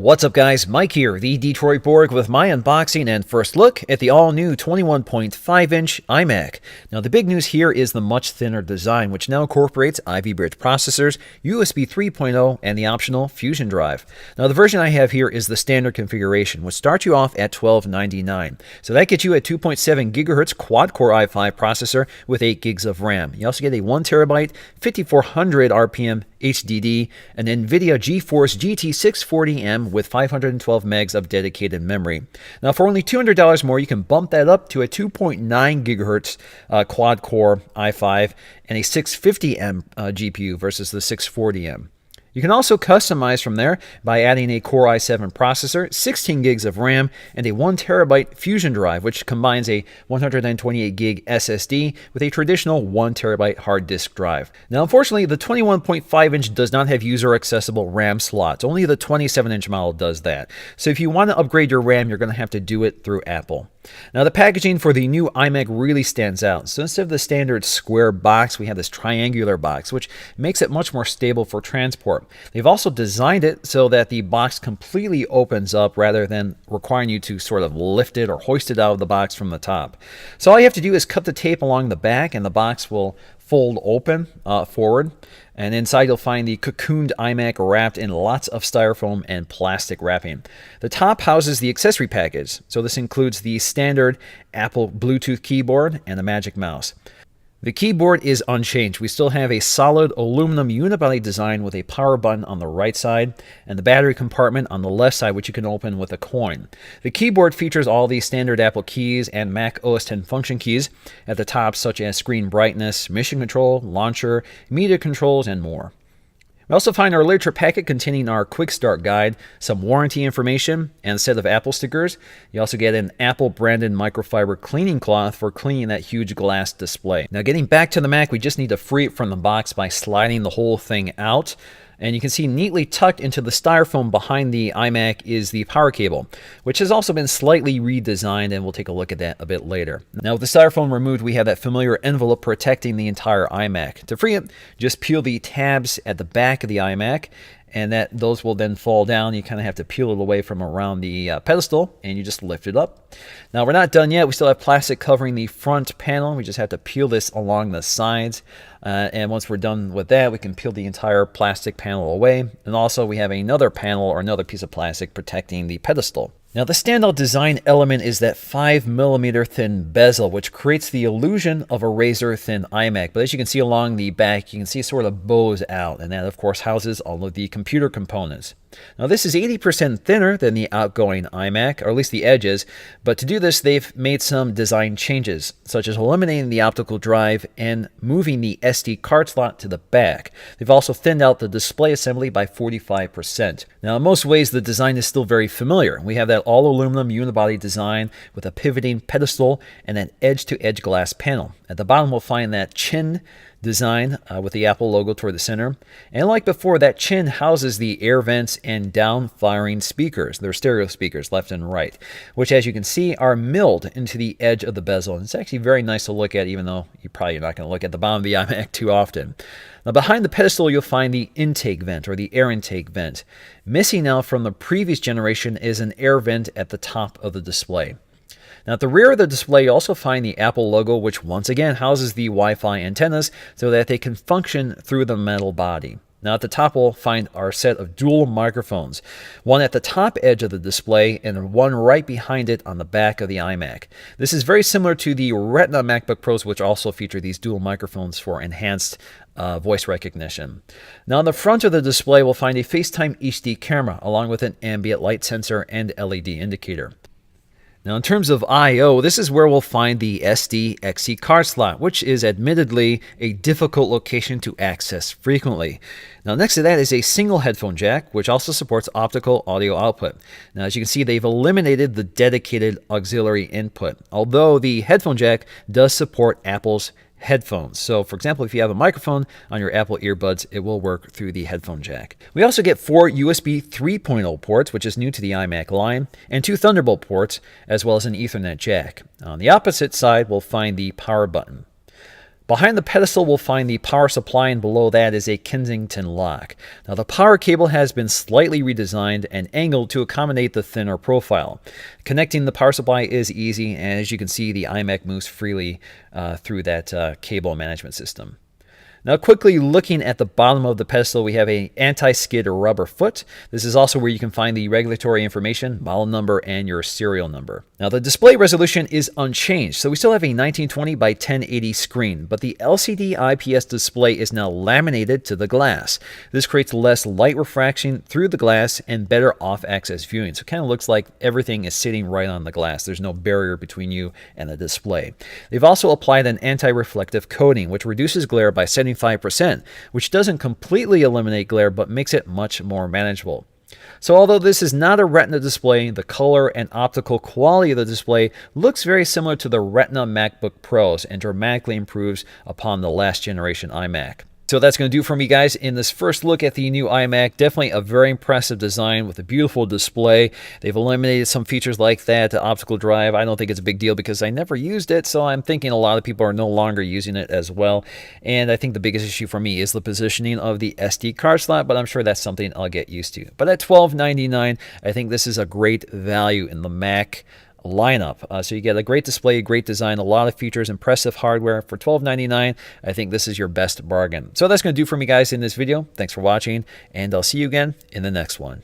What's up guys, Mike here, the Detroit Borg with my unboxing and first look at the all-new 21.5-inch iMac. Now the big news here is the much thinner design, which now incorporates Ivy Bridge processors, USB 3.0, and the optional Fusion drive. Now the version I have here is the standard configuration, which starts you off at $1299. So that gets you a 2.7 GHz quad-core i5 processor with 8 gigs of RAM. You also get a 1TB, 5400 RPM HDD, an NVIDIA GeForce GT 640M with 512 megs of dedicated memory. Now for only $200 more, you can bump that up to a 2.9 GHz quad-core i5 and a 650M GPU versus the 640M. You can also customize from there by adding a Core i7 processor, 16 gigs of RAM, and a 1TB Fusion drive, which combines a 128 gig SSD with a traditional 1TB hard disk drive. Now, unfortunately, the 21.5-inch does not have user-accessible RAM slots. Only the 27-inch model does that. So if you want to upgrade your RAM, you're going to have to do it through Apple. Now, the packaging for the new iMac really stands out. So instead of the standard square box, we have this triangular box, which makes it much more stable for transport. They've also designed it so that the box completely opens up rather than requiring you to sort of lift it or hoist it out of the box from the top. So all you have to do is cut the tape along the back and the box will fold open forward. And inside you'll find the cocooned iMac wrapped in lots of styrofoam and plastic wrapping. The top houses the accessory package. So this includes the standard Apple Bluetooth keyboard and the Magic Mouse. The keyboard is unchanged. We still have a solid aluminum unibody design with a power button on the right side and the battery compartment on the left side, which you can open with a coin. The keyboard features all the standard Apple keys and Mac OS X function keys at the top, such as screen brightness, mission control, launcher, media controls, and more. We also find our literature packet containing our quick start guide, some warranty information, and a set of Apple stickers. You also get an Apple branded microfiber cleaning cloth for cleaning that huge glass display. Now getting back to the Mac, we just need to free it from the box by sliding the whole thing out. And you can see neatly tucked into the styrofoam behind the iMac is the power cable, which has also been slightly redesigned, and we'll take a look at that a bit later. Now with the styrofoam removed, we have that familiar envelope protecting the entire iMac. To free it, just peel the tabs at the back of the iMac, and those will then fall down. You kind of have to peel it away from around the pedestal, and you just lift it up. Now we're not done yet. We still have plastic covering the front panel. We just have to peel this along the sides. And once we're done with that, we can peel the entire plastic panel away. And also we have another panel or another piece of plastic protecting the pedestal. Now the standout design element is that 5mm thin bezel, which creates the illusion of a razor thin iMac. But as you can see along the back, you can see it sort of bows out, and that of course houses all of the computer components. Now this is 80% thinner than the outgoing iMac, or at least the edges, but to do this they've made some design changes, such as eliminating the optical drive and moving the SD card slot to the back. They've also thinned out the display assembly by 45%. Now in most ways the design is still very familiar. We have that all aluminum unibody design with a pivoting pedestal and an edge-to-edge glass panel. At the bottom we'll find that chin design with the Apple logo toward the center. And like before, that chin houses the air vents and down-firing speakers. They're stereo speakers, left and right, which as you can see are milled into the edge of the bezel. And it's actually very nice to look at, even though you're probably not going to look at the bottom of the iMac too often. Now behind the pedestal you'll find the intake vent, or the air intake vent. Missing now from the previous generation is an air vent at the top of the display. Now at the rear of the display you also find the Apple logo, which once again houses the Wi-Fi antennas so that they can function through the metal body. Now at the top we'll find our set of dual microphones, one at the top edge of the display and one right behind it on the back of the iMac. This is very similar to the Retina MacBook Pros, which also feature these dual microphones for enhanced voice recognition. Now on the front of the display we'll find a FaceTime HD camera along with an ambient light sensor and LED indicator. Now in terms of I/O, this is where we'll find the SD-XC card slot, which is admittedly a difficult location to access frequently. Now next to that is a single headphone jack, which also supports optical audio output. Now as you can see, they've eliminated the dedicated auxiliary input, although the headphone jack does support Apple's headphones. So for example, if you have a microphone on your Apple earbuds, it will work through the headphone jack. We also get 4 USB 3.0 ports, which is new to the iMac line, and 2 Thunderbolt ports, as well as an Ethernet jack. On the opposite side, we'll find the power button. Behind the pedestal, we'll find the power supply, and below that is a Kensington lock. Now, the power cable has been slightly redesigned and angled to accommodate the thinner profile. Connecting the power supply is easy, and as you can see, the iMac moves freely through that cable management system. Now, quickly looking at the bottom of the pedestal, we have an anti-skid rubber foot. This is also where you can find the regulatory information, model number, and your serial number. Now, the display resolution is unchanged, so we still have a 1920 by 1080 screen, but the LCD IPS display is now laminated to the glass. This creates less light refraction through the glass and better off-axis viewing. So it kind of looks like everything is sitting right on the glass. There's no barrier between you and the display. They've also applied an anti-reflective coating, which reduces glare by 75%, which doesn't completely eliminate glare, but makes it much more manageable. So although this is not a Retina display, the color and optical quality of the display looks very similar to the Retina MacBook Pros and dramatically improves upon the last generation iMac. So that's going to do for me, guys, in this first look at the new iMac. Definitely a very impressive design with a beautiful display. They've eliminated some features like that, the optical drive. I don't think it's a big deal because I never used it, so I'm thinking a lot of people are no longer using it as well. And I think the biggest issue for me is the positioning of the SD card slot, but I'm sure that's something I'll get used to. But at $12.99, I think this is a great value in the Mac lineup. So you get a great display, great design, a lot of features, impressive hardware. For $12.99, I think this is your best bargain. So that's going to do for me, guys, in this video. Thanks for watching, and I'll see you again in the next one.